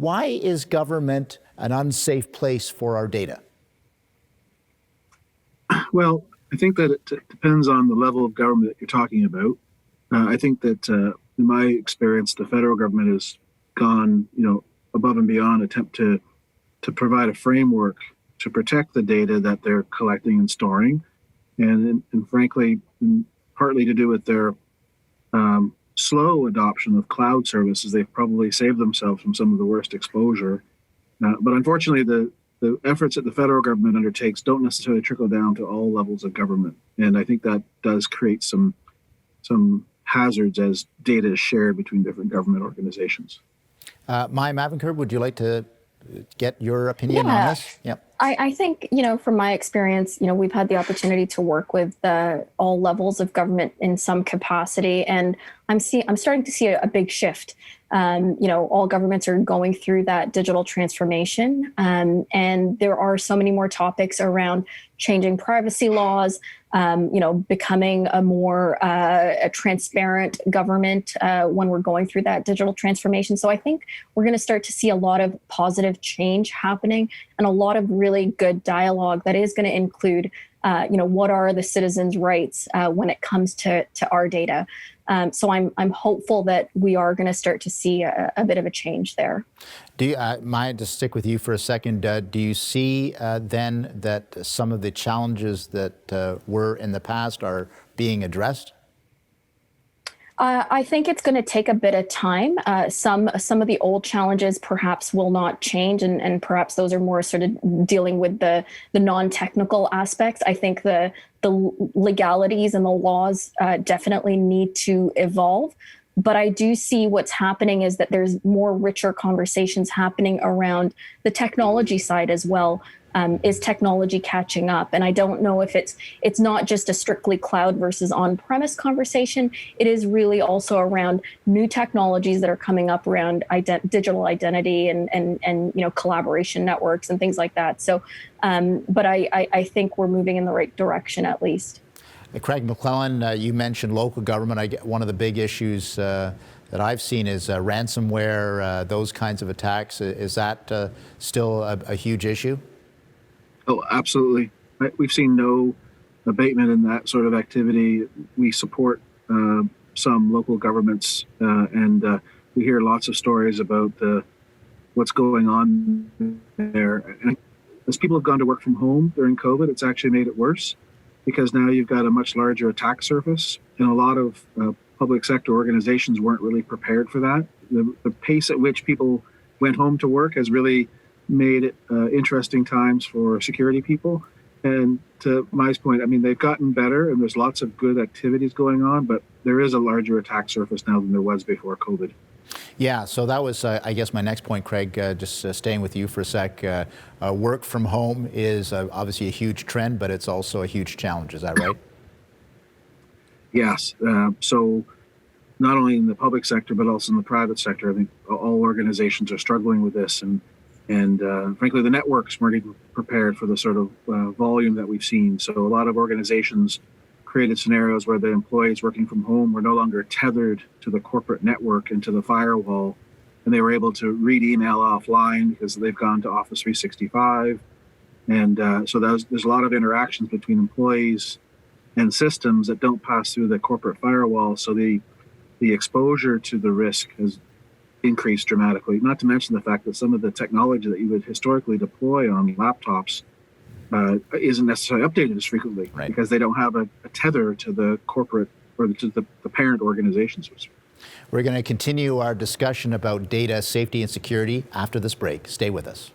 Why is government an unsafe place for our data? Well, I think that it depends on the level of government that you're talking about. I think that, in my experience, the federal government has gone, above and beyond attempt to provide a framework to protect the data that they're collecting and storing, and frankly, partly to do with their slow adoption of cloud services, they've probably saved themselves from some of the worst exposure. But unfortunately, the efforts that the federal government undertakes don't necessarily trickle down to all levels of government. And I think that does create some hazards as data is shared between different government organizations. Maya Mavinkar, would you like to get your opinion on this? Yep. I think, from my experience, we've had the opportunity to work with all levels of government in some capacity, and I'm starting to see a big shift. All governments are going through that digital transformation, and there are so many more topics around changing privacy laws, becoming a more transparent government when we're going through that digital transformation. So I think we're going to start to see a lot of positive change happening and a lot of really good dialogue that is going to include, what are the citizens' rights when it comes to our data. So I'm hopeful that we are going to start to see a bit of a change there. Do you, Maya, to stick with you for a second, do you see then that some of the challenges that were in the past are being addressed? I think it's going to take a bit of time. Some of the old challenges perhaps will not change, and perhaps those are more sort of dealing with the non-technical aspects. I think the legalities and the laws definitely need to evolve. But I do see what's happening is that there's more richer conversations happening around the technology side as well. Is technology catching up? And I don't know if it's not just a strictly cloud versus on-premise conversation. It is really also around new technologies that are coming up around digital identity and collaboration networks and things like that. So, but I think we're moving in the right direction at least. Craig McClellan, you mentioned local government. One of the big issues that I've seen is ransomware, those kinds of attacks. Is that still a huge issue? Oh, absolutely. We've seen no abatement in that sort of activity. We support some local governments, and we hear lots of stories about what's going on there. And as people have gone to work from home during COVID, it's actually made it worse because now you've got a much larger attack surface, and a lot of public sector organizations weren't really prepared for that. The pace at which people went home to work has really made it interesting times for security people. And to Mai's point, I mean, they've gotten better and there's lots of good activities going on, but there is a larger attack surface now than there was before COVID. Yeah, so that was, I guess, my next point, Craig, just staying with you for a sec. Work from home is obviously a huge trend, but it's also a huge challenge. Is that right? Yes. So not only in the public sector, but also in the private sector, I think all organizations are struggling with this. And frankly, the networks weren't even prepared for the sort of volume that we've seen. So a lot of organizations created scenarios where the employees working from home were no longer tethered to the corporate network and to the firewall. And they were able to read email offline because they've gone to Office 365. And so there's a lot of interactions between employees and systems that don't pass through the corporate firewall. So the exposure to the risk has increased dramatically, not to mention the fact that some of the technology that you would historically deploy on laptops isn't necessarily updated as frequently, right, because they don't have a tether to the corporate or to the parent organizations. We're going to continue our discussion about data safety and security after this break. Stay with us.